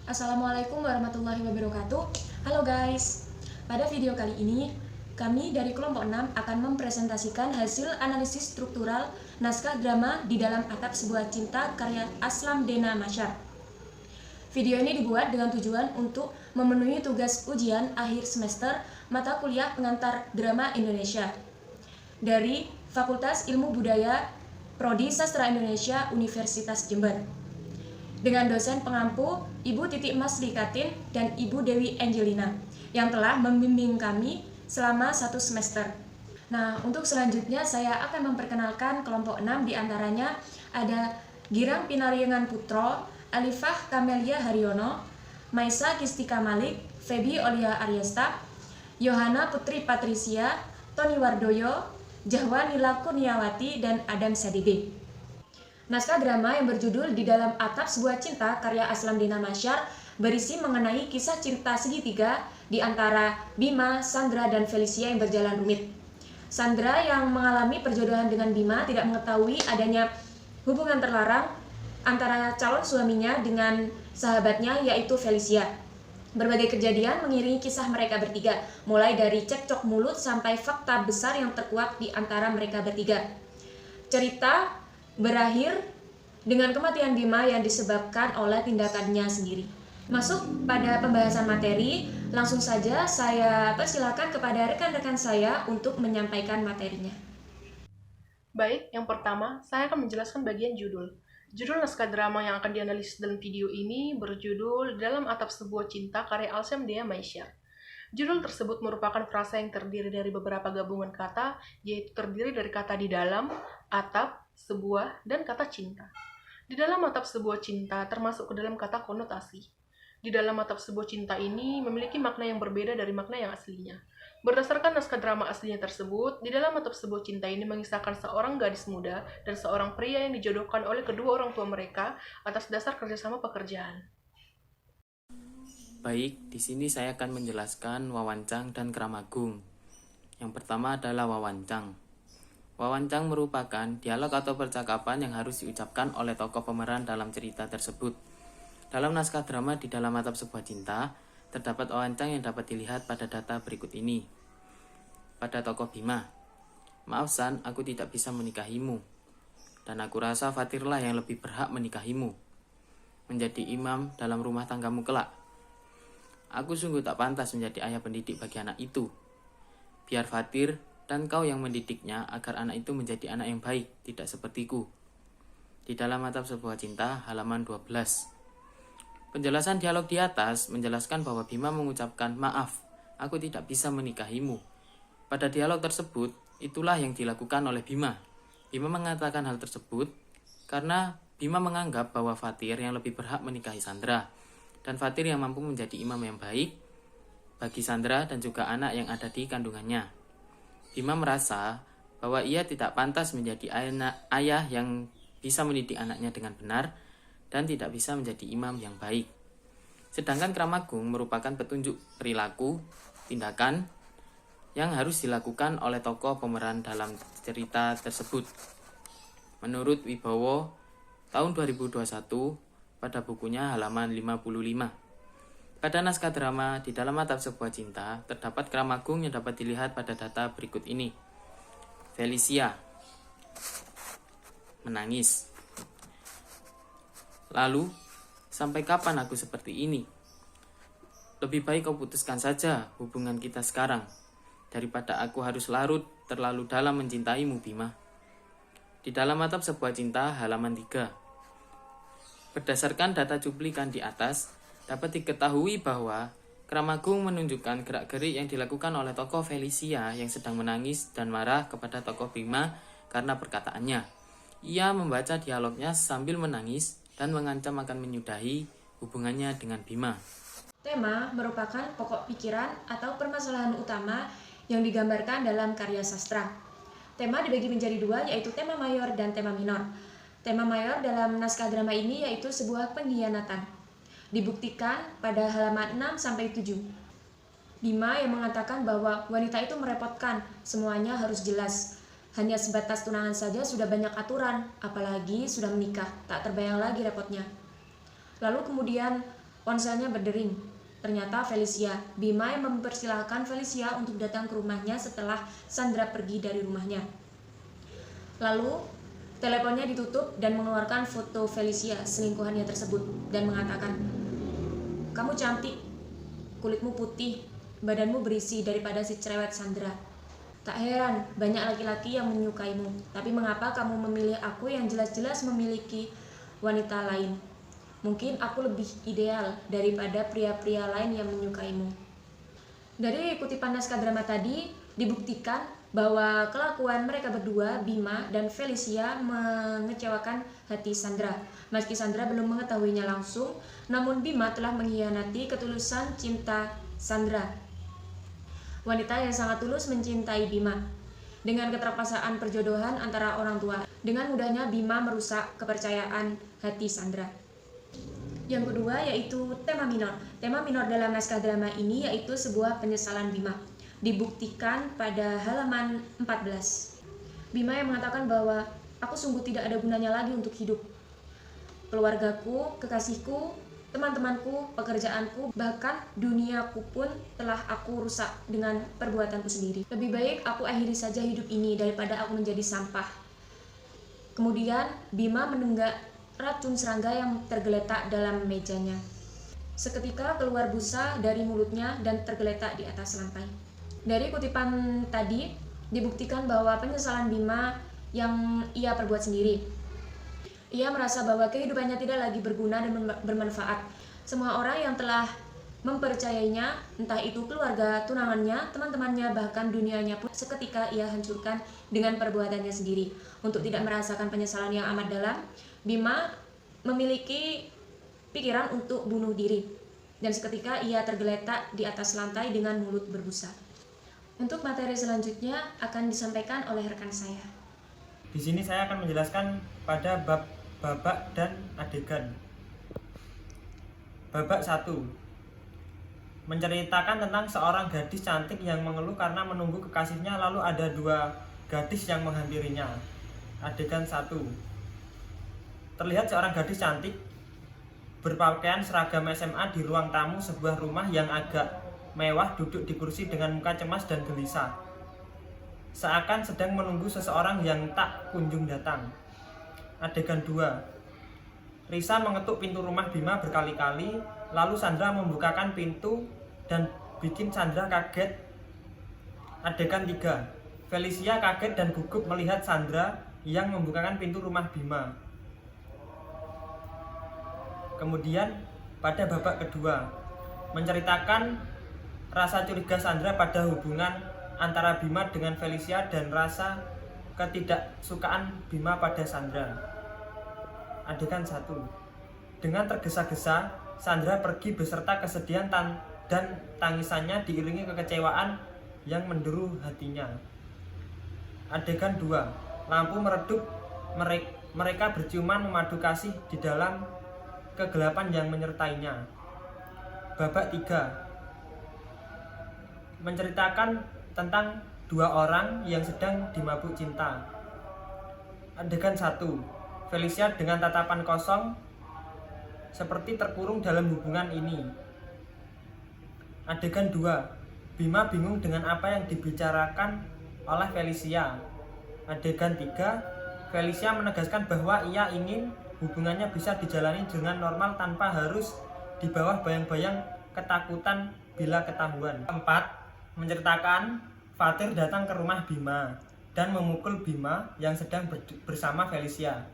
Assalamualaikum warahmatullahi wabarakatuh. Halo guys, pada video kali ini kami dari kelompok 6 akan mempresentasikan hasil analisis struktural naskah drama Di Dalam Atap Sebuah Cinta karya Aslam Dena Masyar. Video ini dibuat dengan tujuan untuk memenuhi tugas ujian akhir semester mata kuliah pengantar drama Indonesia dari Fakultas Ilmu Budaya Prodi Sastra Indonesia Universitas Jember, dengan dosen pengampu Ibu Titik Mas Likatin dan Ibu Dewi Angelina yang telah membimbing kami selama 1 semester. Nah, untuk selanjutnya saya akan memperkenalkan kelompok 6, diantaranya ada Girang Pinariengan Putro, Alifah Kamelia Haryono, Maisa Kistika Malik, Febi Olia Aryesta, Yohana Putri Patricia, Tony Wardoyo, Jahwa Nila Kurniawati, dan Adam Sadebe. Naskah drama yang berjudul Di Dalam Atap Sebuah Cinta karya Aslam Dena Masyar berisi mengenai kisah cinta segitiga di antara Bima, Sandra, dan Felicia yang berjalan rumit. Sandra yang mengalami perjodohan dengan Bima tidak mengetahui adanya hubungan terlarang antara calon suaminya dengan sahabatnya yaitu Felicia. Berbagai kejadian mengiringi kisah mereka bertiga, mulai dari cekcok mulut sampai fakta besar yang terkuak di antara mereka bertiga. Cerita berakhir dengan kematian Bima yang disebabkan oleh tindakannya sendiri. Masuk pada pembahasan materi, langsung saja saya persilakan kepada rekan-rekan saya untuk menyampaikan materinya. Baik, yang pertama, saya akan menjelaskan bagian judul. Judul naskah drama yang akan dianalisis dalam video ini berjudul Di Dalam Atap Sebuah Cinta karya Aslam Dena Masyar. Judul tersebut merupakan frasa yang terdiri dari beberapa gabungan kata, yaitu terdiri dari kata di dalam, atap, sebuah, dan kata cinta. Di dalam atap sebuah cinta termasuk ke dalam kata konotasi. Di dalam atap sebuah cinta ini memiliki makna yang berbeda dari makna yang aslinya. Berdasarkan naskah drama aslinya tersebut, di dalam atap sebuah cinta ini mengisahkan seorang gadis muda dan seorang pria yang dijodohkan oleh kedua orang tua mereka atas dasar kerjasama pekerjaan. Baik, di sini saya akan menjelaskan wawancang dan kramagung. Yang pertama adalah wawancang. Wawancang merupakan dialog atau percakapan yang harus diucapkan oleh tokoh pemeran dalam cerita tersebut. Dalam naskah drama Di Dalam Atap Sebuah Cinta, terdapat wawancang yang dapat dilihat pada data berikut ini. Pada tokoh Bima, "Maaf San, aku tidak bisa menikahimu. Dan aku rasa Fatirlah yang lebih berhak menikahimu. Menjadi imam dalam rumah tanggamu kelak. Aku sungguh tak pantas menjadi ayah pendidik bagi anak itu. Biar Fatir dan kau yang mendidiknya agar anak itu menjadi anak yang baik, tidak sepertiku." Di Dalam Atap Sebuah Cinta, halaman 12. Penjelasan dialog di atas menjelaskan bahwa Bima mengucapkan, "Maaf, aku tidak bisa menikahimu." Pada dialog tersebut, itulah yang dilakukan oleh Bima. Bima mengatakan hal tersebut karena Bima menganggap bahwa Fatir yang lebih berhak menikahi Sandra, dan Fatir yang mampu menjadi imam yang baik bagi Sandra dan juga anak yang ada di kandungannya. Bima merasa bahwa ia tidak pantas menjadi ayah yang bisa mendidik anaknya dengan benar dan tidak bisa menjadi imam yang baik. Sedangkan kramagung merupakan petunjuk perilaku, tindakan yang harus dilakukan oleh tokoh pemeran dalam cerita tersebut. Menurut Wibowo, tahun 2021, pada bukunya halaman 55. Pada naskah drama Di Dalam Atap Sebuah Cinta, terdapat kramagung yang dapat dilihat pada data berikut ini. Felicia menangis. Lalu, sampai kapan aku seperti ini? Lebih baik kau putuskan saja hubungan kita sekarang, daripada aku harus larut terlalu dalam mencintaimu, Bima. Di Dalam Atap Sebuah Cinta, halaman 3. Berdasarkan data cuplikan di atas, dapat diketahui bahwa kramagung menunjukkan gerak-gerik yang dilakukan oleh tokoh Felicia yang sedang menangis dan marah kepada tokoh Bima karena perkataannya. Ia membaca dialognya sambil menangis dan mengancam akan menyudahi hubungannya dengan Bima. Tema merupakan pokok pikiran atau permasalahan utama yang digambarkan dalam karya sastra. Tema dibagi menjadi dua, yaitu tema mayor dan tema minor. Tema mayor dalam naskah drama ini yaitu sebuah pengkhianatan. Dibuktikan pada halaman 6-7. Bima yang mengatakan bahwa wanita itu merepotkan, semuanya harus jelas. Hanya sebatas tunangan saja sudah banyak aturan, apalagi sudah menikah, tak terbayang lagi repotnya. Lalu kemudian Ponselnya berdering. Ternyata Felicia. Bima yang mempersilahkan Felicia untuk datang ke rumahnya setelah Sandra pergi dari rumahnya. Lalu teleponnya ditutup dan mengeluarkan foto Felicia, selingkuhannya tersebut, dan mengatakan, "Kamu cantik, kulitmu putih, badanmu berisi daripada si cerewet Sandra. Tak heran banyak laki-laki yang menyukaimu, tapi mengapa kamu memilih aku yang jelas-jelas memiliki wanita lain? Mungkin aku lebih ideal daripada pria-pria lain yang menyukaimu." Dari kutipan naskah drama tadi dibuktikan bahwa kelakuan mereka berdua, Bima dan Felicia, mengecewakan hati Sandra. Meski Sandra belum mengetahuinya langsung, namun Bima telah mengkhianati ketulusan cinta Sandra. Wanita yang sangat tulus mencintai Bima. Dengan keterpaksaan perjodohan antara orang tua, dengan mudahnya Bima merusak kepercayaan hati Sandra. Yang kedua yaitu tema minor. Tema minor dalam naskah drama ini yaitu sebuah penyesalan Bima. Dibuktikan pada halaman 14. Bima yang mengatakan bahwa aku sungguh tidak ada gunanya lagi untuk hidup. Keluargaku, kekasihku, teman-temanku, pekerjaanku, bahkan duniaku pun telah aku rusak dengan perbuatanku sendiri. Lebih baik aku akhiri saja hidup ini daripada aku menjadi sampah. Kemudian Bima menenggak racun serangga yang tergeletak dalam mejanya. Seketika keluar busa dari mulutnya dan tergeletak di atas lantai. Dari kutipan tadi dibuktikan bahwa penyesalan Bima yang ia perbuat sendiri. Ia merasa bahwa kehidupannya tidak lagi berguna dan bermanfaat. Semua orang yang telah mempercayainya, entah itu keluarga, tunangannya, teman-temannya, bahkan dunianya pun seketika ia hancurkan dengan perbuatannya sendiri. Untuk tidak merasakan penyesalan yang amat dalam, Bima memiliki pikiran untuk bunuh diri. Dan seketika ia tergeletak di atas lantai dengan mulut berbusa. Untuk materi selanjutnya akan disampaikan oleh rekan saya. Di sini saya akan menjelaskan pada bab babak dan adegan. Babak 1. Menceritakan tentang seorang gadis cantik yang mengeluh karena menunggu kekasihnya, lalu ada dua gadis yang menghampirinya. Adegan 1. Terlihat seorang gadis cantik berpakaian seragam SMA di ruang tamu sebuah rumah yang agak mewah, duduk di kursi dengan muka cemas dan gelisah, seakan sedang menunggu seseorang yang tak kunjung datang. Adegan 2. Risa mengetuk pintu rumah Bima berkali-kali, lalu Sandra membukakan pintu dan bikin Sandra kaget. Adegan 3. Felicia kaget dan gugup melihat Sandra yang membukakan pintu rumah Bima. Kemudian pada babak kedua, menceritakan rasa curiga Sandra pada hubungan antara Bima dengan Felicia dan rasa ketidaksukaan Bima pada Sandra. Adegan 1. Dengan tergesa-gesa, Sandra pergi beserta kesedihan dan tangisannya diiringi kekecewaan yang menderu hatinya. Adegan 2. Lampu meredup, mereka berciuman memadu kasih di dalam kegelapan yang menyertainya. Babak 3. Menceritakan tentang dua orang yang sedang dimabuk cinta. Adegan 1. Felicia dengan tatapan kosong seperti terkurung dalam hubungan ini. Adegan 2. Bima bingung dengan apa yang dibicarakan oleh Felicia. Adegan 3. Felicia menegaskan bahwa ia ingin hubungannya bisa dijalani dengan normal tanpa harus di bawah bayang-bayang ketakutan bila ketahuan. 4. Menceritakan Fatir datang ke rumah Bima dan memukul Bima yang sedang bersama Felicia.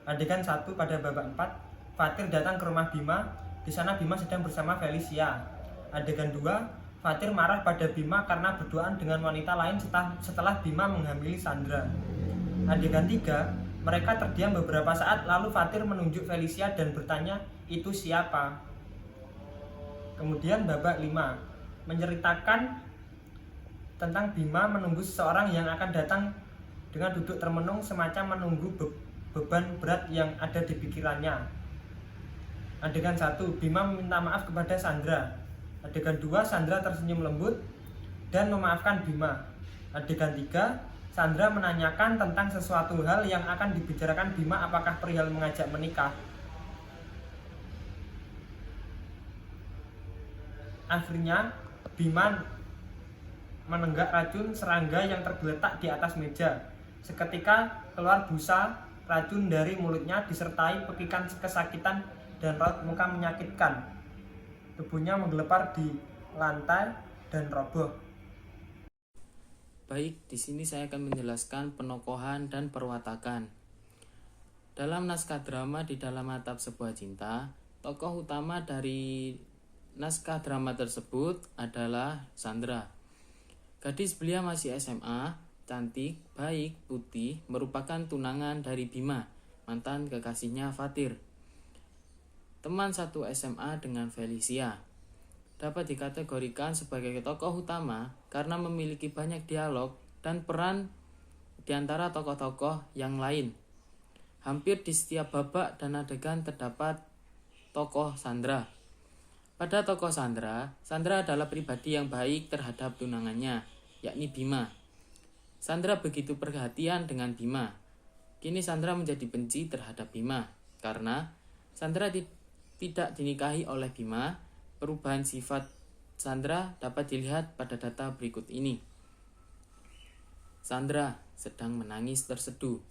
Adegan 1 pada babak 4. Fatir datang ke rumah Bima, di sana Bima sedang bersama Felicia. Adegan 2. Fatir marah pada Bima karena berduaan dengan wanita lain setelah Bima menghamili Sandra. Adegan 3. Mereka terdiam beberapa saat, lalu Fatir menunjuk Felicia dan bertanya, "Itu siapa?" Kemudian babak 5. Menceritakan tentang Bima menunggu seseorang yang akan datang dengan duduk termenung, semacam menunggu beban berat yang ada di pikirannya. Adegan 1. Bima meminta maaf kepada Sandra. Adegan 2. Sandra tersenyum lembut dan memaafkan Bima. Adegan 3. Sandra menanyakan tentang sesuatu hal yang akan dibicarakan Bima, apakah perihal mengajak menikah. Akhirnya Bima menenggak racun serangga yang tergeletak di atas meja. Seketika keluar busa racun dari mulutnya disertai pekikan kesakitan dan raut muka menyakitkan. Tubuhnya menggelepar di lantai dan roboh. Baik, di sini saya akan menjelaskan penokohan dan perwatakan. Dalam naskah drama Di Dalam Atap Sebuah Cinta, tokoh utama dari naskah drama tersebut adalah Sandra. Gadis belia masih SMA, cantik, baik, putih, merupakan tunangan dari Bima, mantan kekasihnya Fatir. Teman satu SMA dengan Felicia. Dapat dikategorikan sebagai tokoh utama karena memiliki banyak dialog dan peran di antara tokoh-tokoh yang lain. Hampir di setiap babak dan adegan terdapat tokoh Sandra. Pada tokoh Sandra adalah pribadi yang baik terhadap tunangannya, yakni Bima. Sandra begitu perhatian dengan Bima. Kini Sandra menjadi benci terhadap Bima karena Sandra tidak dinikahi oleh Bima. Perubahan sifat Sandra dapat dilihat pada data berikut ini. Sandra sedang menangis terseduh.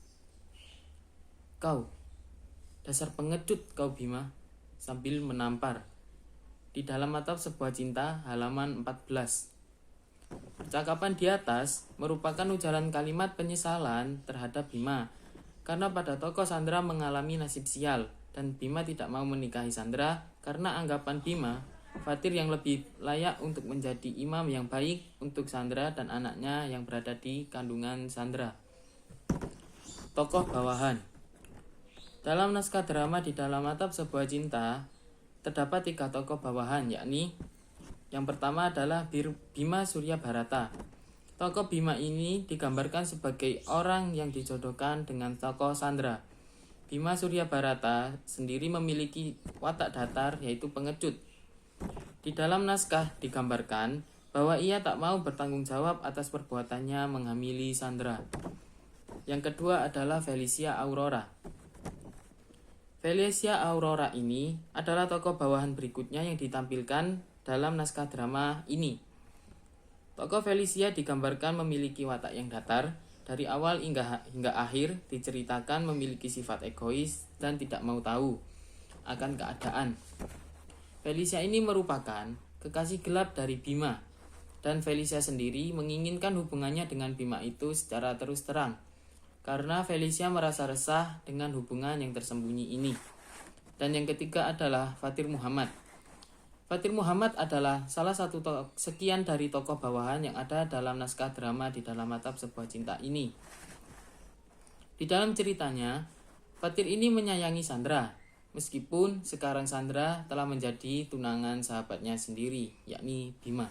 "Kau, dasar pengecut kau Bima," sambil menampar. Di Dalam Atap Sebuah Cinta, halaman 14. Percakapan di atas merupakan ujaran kalimat penyesalan terhadap Bima, karena pada tokoh Sandra mengalami nasib sial, dan Bima tidak mau menikahi Sandra karena anggapan Bima, Fatir yang lebih layak untuk menjadi imam yang baik untuk Sandra dan anaknya yang berada di kandungan Sandra. Tokoh bawahan. Dalam naskah drama Di Dalam Atap Sebuah Cinta, terdapat 3 tokoh bawahan, yakni yang pertama adalah Bima Surya Barata. Tokoh Bima ini digambarkan sebagai orang yang dijodohkan dengan tokoh Sandra. Bima Surya Barata sendiri memiliki watak datar, yaitu pengecut. Di dalam naskah digambarkan bahwa ia tak mau bertanggung jawab atas perbuatannya menghamili Sandra. Yang kedua adalah Felicia Aurora. Felicia Aurora ini adalah tokoh bawahan berikutnya yang ditampilkan dalam naskah drama ini. Tokoh Felicia digambarkan memiliki watak yang datar. Dari awal hingga akhir diceritakan memiliki sifat egois dan tidak mau tahu akan keadaan. Felicia ini merupakan kekasih gelap dari Bima, dan Felicia sendiri menginginkan hubungannya dengan Bima itu secara terus terang, karena Felicia merasa resah dengan hubungan yang tersembunyi ini. Dan yang ketiga adalah Fatir Muhammad. Fatir Muhammad adalah salah satu sekian dari tokoh bawahan yang ada dalam naskah drama Di Dalam Atap Sebuah Cinta ini. Di dalam ceritanya, Fatir ini menyayangi Sandra, meskipun sekarang Sandra telah menjadi tunangan sahabatnya sendiri, yakni Bima.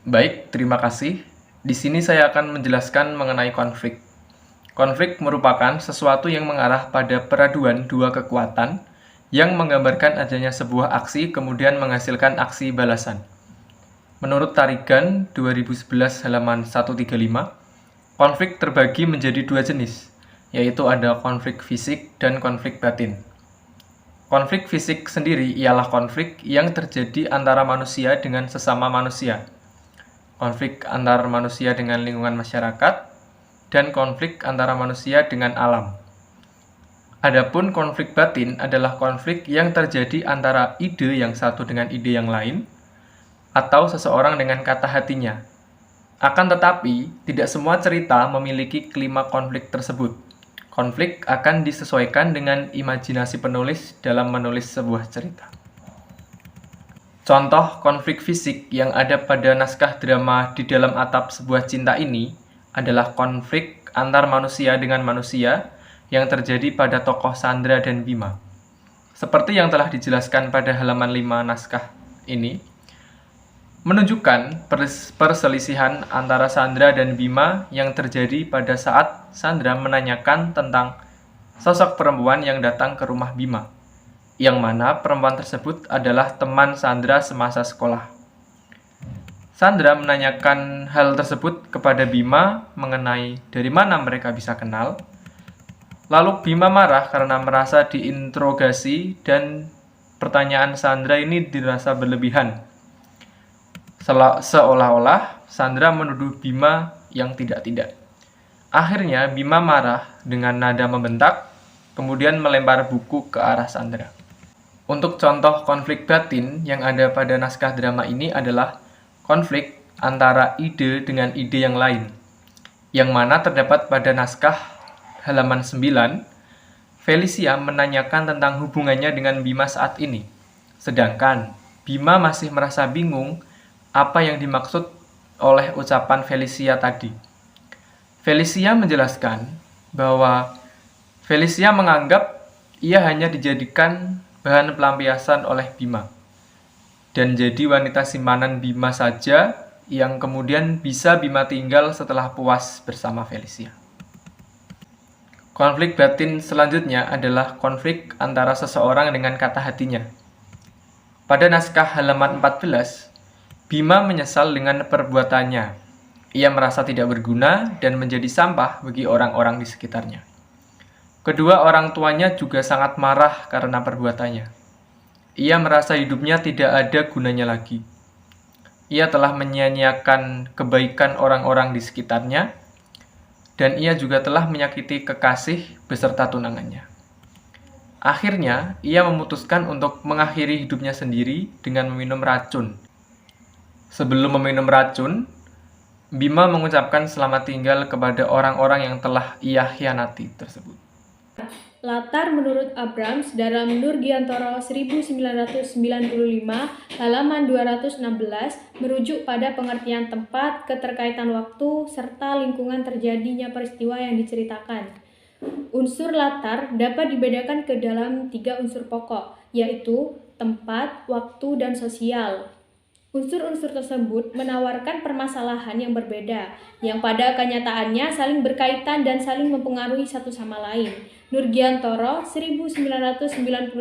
Baik, terima kasih. Di sini saya akan menjelaskan mengenai konflik. Konflik merupakan sesuatu yang mengarah pada peraduan dua kekuatan yang menggambarkan adanya sebuah aksi kemudian menghasilkan aksi balasan. Menurut Tarigan 2011 halaman 135, konflik terbagi menjadi 2 jenis, yaitu ada konflik fisik dan konflik batin. Konflik fisik sendiri ialah konflik yang terjadi antara manusia dengan sesama manusia, konflik antar manusia dengan lingkungan masyarakat, dan konflik antara manusia dengan alam. Adapun konflik batin adalah konflik yang terjadi antara ide yang satu dengan ide yang lain, atau seseorang dengan kata hatinya. Akan tetapi, tidak semua cerita memiliki klima konflik tersebut. Konflik akan disesuaikan dengan imajinasi penulis dalam menulis sebuah cerita. Contoh konflik fisik yang ada pada naskah drama Di Dalam Atap Sebuah Cinta ini adalah konflik antar manusia dengan manusia yang terjadi pada tokoh Sandra dan Bima. Seperti yang telah dijelaskan pada halaman 5 naskah ini, menunjukkan perselisihan antara Sandra dan Bima yang terjadi pada saat Sandra menanyakan tentang sosok perempuan yang datang ke rumah Bima, yang mana perempuan tersebut adalah teman Sandra semasa sekolah. Sandra menanyakan hal tersebut kepada Bima mengenai dari mana mereka bisa kenal. Lalu Bima marah karena merasa diinterogasi dan pertanyaan Sandra ini dirasa berlebihan. Seolah-olah Sandra menuduh Bima yang tidak-tidak. Akhirnya Bima marah dengan nada membentak, kemudian melempar buku ke arah Sandra. Untuk contoh konflik batin yang ada pada naskah drama ini adalah konflik antara ide dengan ide yang lain, yang mana terdapat pada naskah halaman 9. Felicia menanyakan tentang hubungannya dengan Bima saat ini, sedangkan Bima masih merasa bingung apa yang dimaksud oleh ucapan Felicia tadi. Felicia menjelaskan bahwa Felicia menganggap ia hanya dijadikan bahan pelampiasan oleh Bima, dan jadi wanita simpanan Bima saja yang kemudian bisa Bima tinggal setelah puas bersama Felicia. Konflik batin selanjutnya adalah konflik antara seseorang dengan kata hatinya. Pada naskah halaman 14, Bima menyesal dengan perbuatannya. Ia merasa tidak berguna dan menjadi sampah bagi orang-orang di sekitarnya. Kedua orang tuanya juga sangat marah karena perbuatannya. Ia merasa hidupnya tidak ada gunanya lagi. Ia telah menyia-nyiakan kebaikan orang-orang di sekitarnya, dan ia juga telah menyakiti kekasih beserta tunangannya. Akhirnya, ia memutuskan untuk mengakhiri hidupnya sendiri dengan meminum racun. Sebelum meminum racun, Bima mengucapkan selamat tinggal kepada orang-orang yang telah ia khianati tersebut. Latar menurut Abrams dalam Nurgiantoro 1995 halaman 216 merujuk pada pengertian tempat, keterkaitan waktu, serta lingkungan terjadinya peristiwa yang diceritakan. Unsur latar dapat dibedakan ke dalam 3 unsur pokok, yaitu tempat, waktu, dan sosial. Unsur-unsur tersebut menawarkan permasalahan yang berbeda, yang pada kenyataannya saling berkaitan dan saling mempengaruhi satu sama lain. Nurgiantoro 1995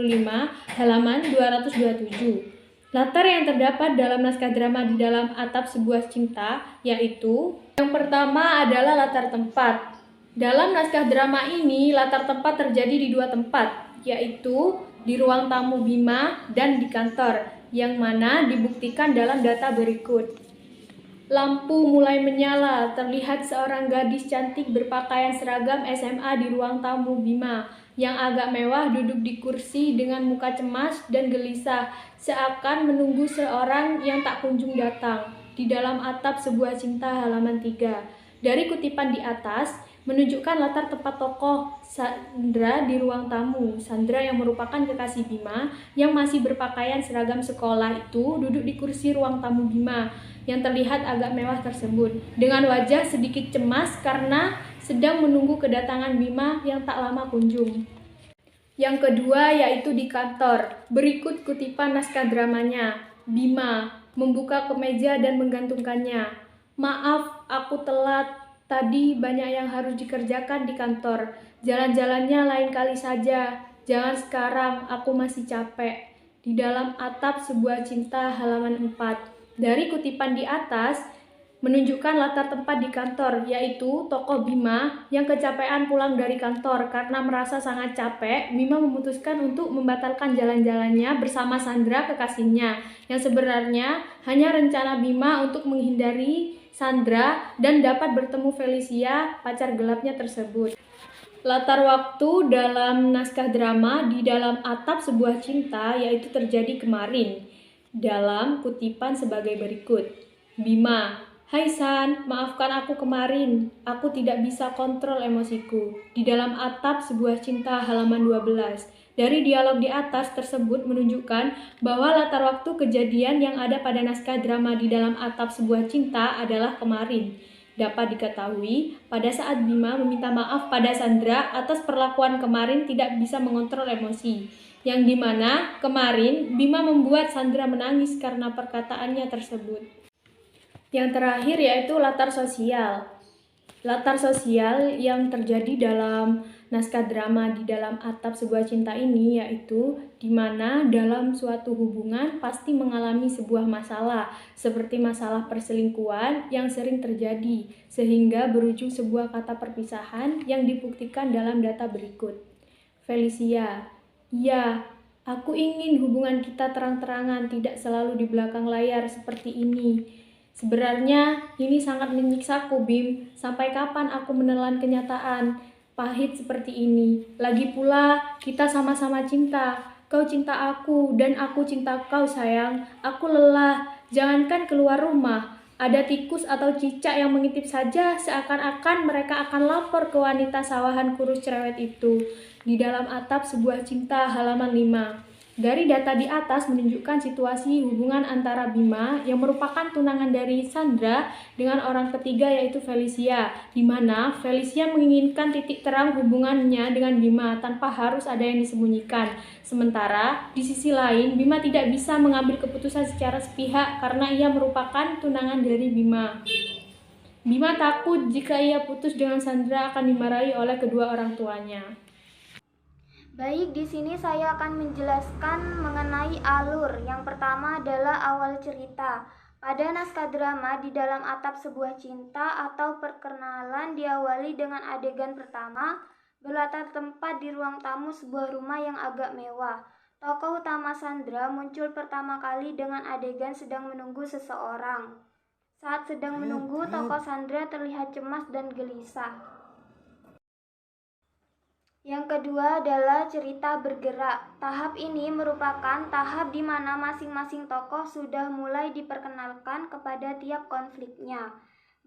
halaman 227. Latar yang terdapat dalam naskah drama Di Dalam Atap Sebuah Cinta yaitu: yang pertama adalah latar tempat. Dalam naskah drama ini, latar tempat terjadi di 2 tempat, yaitu di ruang tamu Bima dan di kantor, yang mana dibuktikan dalam data berikut. Lampu mulai menyala, terlihat seorang gadis cantik berpakaian seragam SMA di ruang tamu Bima, yang agak mewah duduk di kursi dengan muka cemas dan gelisah, seakan menunggu seorang yang tak kunjung datang. Di Dalam Atap Sebuah Cinta halaman 3. Dari kutipan di atas, menunjukkan latar tempat tokoh Sandra di ruang tamu. Sandra yang merupakan kekasih Bima yang masih berpakaian seragam sekolah itu duduk di kursi ruang tamu Bima yang terlihat agak mewah tersebut dengan wajah sedikit cemas karena sedang menunggu kedatangan Bima yang tak lama kunjung. Yang kedua yaitu di kantor. Berikut kutipan naskah dramanya. Bima membuka kemeja dan menggantungkannya. Maaf, aku telat. Tadi banyak yang harus dikerjakan di kantor. Jalan-jalannya lain kali saja. Jangan sekarang, aku masih capek. Di Dalam Atap Sebuah Cinta halaman 4. Dari kutipan di atas, menunjukkan latar tempat di kantor, yaitu tokoh Bima yang kecapean pulang dari kantor. Karena merasa sangat capek, Bima memutuskan untuk membatalkan jalan-jalannya bersama Sandra kekasihnya, yang sebenarnya hanya rencana Bima untuk menghindari Sandra dan dapat bertemu Felicia, pacar gelapnya tersebut. Latar waktu dalam naskah drama Di Dalam Atap Sebuah Cinta yaitu terjadi kemarin. Dalam kutipan sebagai berikut. Bima: Hai San, maafkan aku kemarin. Aku tidak bisa kontrol emosiku. Di Dalam Atap Sebuah Cinta halaman 12. Dari dialog di atas tersebut menunjukkan bahwa latar waktu kejadian yang ada pada naskah drama Di Dalam Atap Sebuah Cinta adalah kemarin. Dapat diketahui pada saat Bima meminta maaf pada Sandra atas perlakuan kemarin tidak bisa mengontrol emosi. Yang dimana kemarin Bima membuat Sandra menangis karena perkataannya tersebut. Yang terakhir yaitu latar sosial. Latar sosial yang terjadi dalam naskah drama Di Dalam Atap Sebuah Cinta ini yaitu di mana dalam suatu hubungan pasti mengalami sebuah masalah seperti masalah perselingkuhan yang sering terjadi sehingga berujung sebuah kata perpisahan yang dibuktikan dalam data berikut. Felicia: Iya, Aku ingin hubungan kita terang-terangan, tidak selalu di belakang layar seperti ini. Sebenarnya ini sangat menyiksaku, Bim. Sampai kapan aku menelan kenyataan pahit seperti ini? Lagi pula, kita sama-sama cinta. Kau cinta aku dan aku cinta kau, sayang. Aku lelah. Jangankan keluar rumah. Ada tikus atau cicak yang mengintip saja, seakan-akan mereka akan lapor ke wanita sawahan kurus cerewet itu. Di dalam atap sebuah cinta, halaman 5. Dari data di atas menunjukkan situasi hubungan antara Bima yang merupakan tunangan dari Sandra dengan orang ketiga yaitu Felicia, di mana Felicia menginginkan titik terang hubungannya dengan Bima tanpa harus ada yang disembunyikan. Sementara di sisi lain Bima tidak bisa mengambil keputusan secara sepihak karena ia merupakan tunangan dari Bima. Bima takut jika ia putus dengan Sandra akan dimarahi oleh kedua orang tuanya. Baik, di sini saya akan menjelaskan mengenai alur. Yang pertama adalah awal cerita. Pada naskah drama di dalam atap sebuah cinta atau perkenalan diawali dengan adegan pertama, berlatar tempat di ruang tamu sebuah rumah yang agak mewah. Tokoh utama Sandra muncul pertama kali dengan adegan sedang menunggu seseorang. Saat sedang menunggu, tokoh Sandra terlihat cemas dan gelisah. Yang kedua adalah cerita bergerak. Tahap ini merupakan tahap di mana masing-masing tokoh sudah mulai diperkenalkan kepada tiap konfliknya.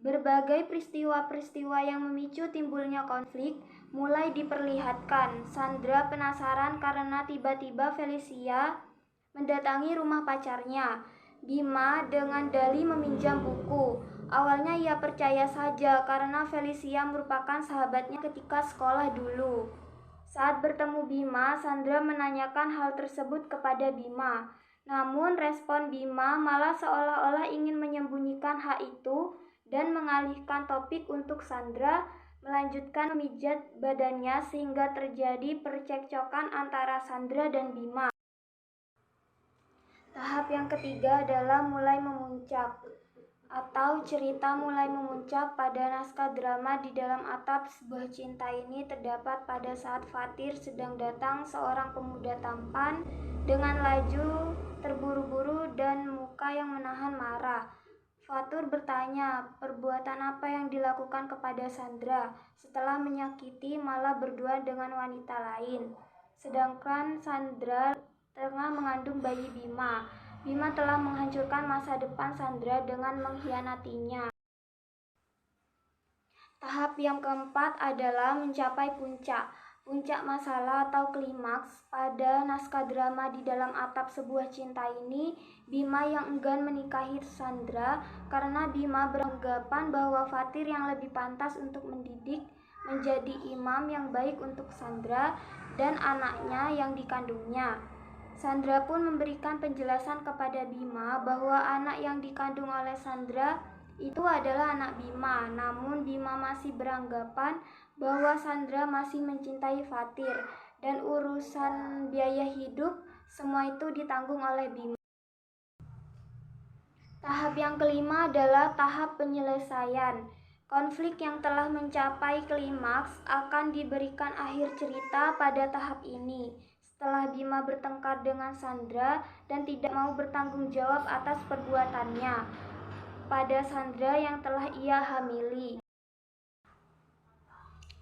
Berbagai peristiwa-peristiwa yang memicu timbulnya konflik mulai diperlihatkan. Sandra penasaran karena tiba-tiba Felicia mendatangi rumah pacarnya. Bima dengan dalih meminjam buku. Awalnya ia percaya saja karena Felicia merupakan sahabatnya ketika sekolah dulu. Saat bertemu Bima, Sandra menanyakan hal tersebut kepada Bima. Namun respon Bima malah seolah-olah ingin menyembunyikan hal itu dan mengalihkan topik untuk Sandra melanjutkan memijat badannya sehingga terjadi percekcokan antara Sandra dan Bima. Tahap yang ketiga adalah mulai memuncak atau cerita mulai memuncak. Pada naskah drama di dalam atap sebuah cinta ini terdapat pada saat Fatir sedang datang seorang pemuda tampan dengan laju terburu-buru dan muka yang menahan marah. Fatur bertanya, perbuatan apa yang dilakukan kepada Sandra setelah menyakiti malah berdua dengan wanita lain. Sedangkan Sandra tengah mengandung bayi Bima. Bima telah menghancurkan masa depan Sandra dengan mengkhianatinya. Tahap yang keempat adalah mencapai puncak. Puncak masalah atau klimaks pada naskah drama di dalam atap sebuah cinta ini, Bima yang enggan menikahi Sandra karena Bima beranggapan bahwa Fatir yang lebih pantas untuk mendidik menjadi imam yang baik untuk Sandra dan anaknya yang dikandungnya. Sandra pun memberikan penjelasan kepada Bima bahwa anak yang dikandung oleh Sandra itu adalah anak Bima. Namun Bima masih beranggapan bahwa Sandra masih mencintai Fatir dan urusan biaya hidup semua itu ditanggung oleh Bima. Tahap yang kelima adalah tahap penyelesaian. Konflik yang telah mencapai klimaks akan diberikan akhir cerita pada tahap ini. Setelah Bima bertengkar dengan Sandra dan tidak mau bertanggung jawab atas perbuatannya pada Sandra yang telah ia hamili,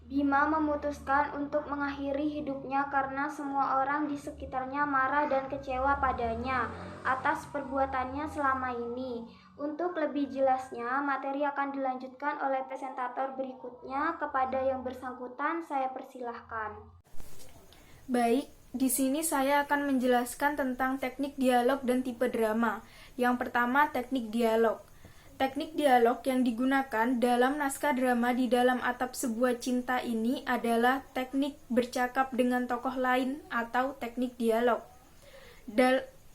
Bima memutuskan untuk mengakhiri hidupnya karena semua orang di sekitarnya marah dan kecewa padanya atas perbuatannya selama ini. Untuk lebih jelasnya, materi akan dilanjutkan oleh presentator berikutnya. Kepada yang bersangkutan, saya persilahkan. Baik, di sini saya akan menjelaskan tentang teknik dialog dan tipe drama. Yang pertama, teknik dialog. Teknik dialog yang digunakan dalam naskah drama di dalam atap sebuah cinta ini adalah teknik bercakap dengan tokoh lain atau teknik dialog.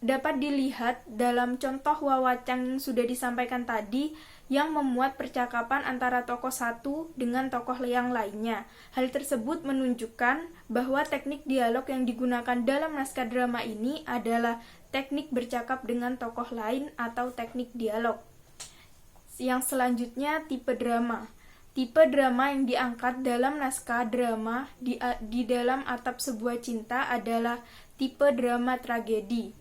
Dapat dilihat dalam contoh wawacang yang sudah disampaikan tadi yang memuat percakapan antara tokoh satu dengan tokoh yang lainnya. Hal tersebut menunjukkan bahwa teknik dialog yang digunakan dalam naskah drama ini adalah teknik bercakap dengan tokoh lain atau teknik dialog. Yang selanjutnya, tipe drama. Tipe drama yang diangkat dalam naskah drama di dalam atap sebuah cinta adalah tipe drama tragedi.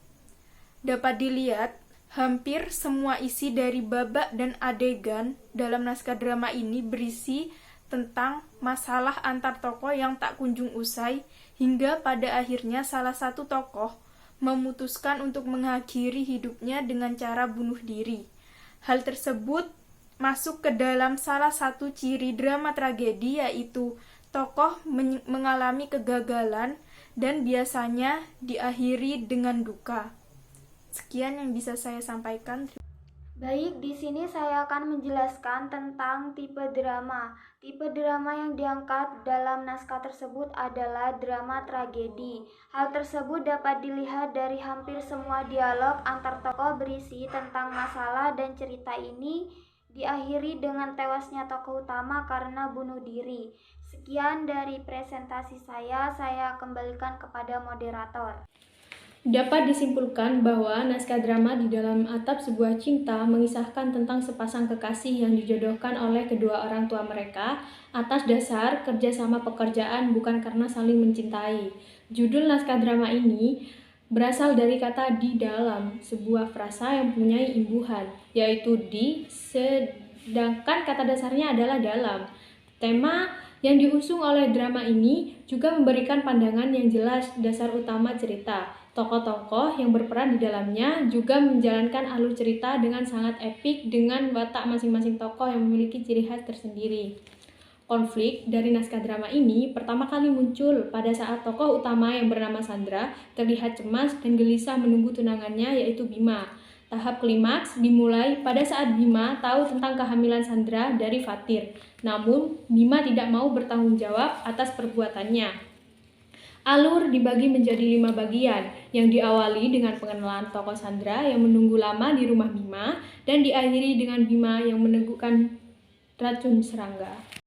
Dapat dilihat, hampir semua isi dari babak dan adegan dalam naskah drama ini berisi tentang masalah antar tokoh yang tak kunjung usai, hingga pada akhirnya salah satu tokoh memutuskan untuk mengakhiri hidupnya dengan cara bunuh diri. Hal tersebut masuk ke dalam salah satu ciri drama tragedi, yaitu tokoh mengalami kegagalan dan biasanya diakhiri dengan duka. Sekian yang bisa saya sampaikan. Baik, di sini saya akan menjelaskan tentang tipe drama. Tipe drama yang diangkat dalam naskah tersebut adalah drama tragedi. Hal tersebut dapat dilihat dari hampir semua dialog antar tokoh berisi tentang masalah dan cerita ini diakhiri dengan tewasnya tokoh utama karena bunuh diri. Sekian dari presentasi saya kembalikan kepada moderator. Dapat disimpulkan bahwa naskah drama di dalam atap sebuah cinta mengisahkan tentang sepasang kekasih yang dijodohkan oleh kedua orang tua mereka atas dasar kerjasama pekerjaan, bukan karena saling mencintai. Judul naskah drama ini berasal dari kata di dalam, sebuah frasa yang mempunyai imbuhan, yaitu di, sedangkan kata dasarnya adalah dalam. Tema yang diusung oleh drama ini juga memberikan pandangan yang jelas dasar utama cerita. Tokoh-tokoh yang berperan di dalamnya juga menjalankan alur cerita dengan sangat epik dengan watak masing-masing tokoh yang memiliki ciri khas tersendiri. Konflik dari naskah drama ini pertama kali muncul pada saat tokoh utama yang bernama Sandra terlihat cemas dan gelisah menunggu tunangannya, yaitu Bima. Tahap klimaks dimulai pada saat Bima tahu tentang kehamilan Sandra dari Fatir. Namun, Bima tidak mau bertanggung jawab atas perbuatannya. Alur dibagi menjadi 5 bagian, yang diawali dengan pengenalan tokoh Sandra yang menunggu lama di rumah Bima, dan diakhiri dengan Bima yang meneguhkan racun serangga.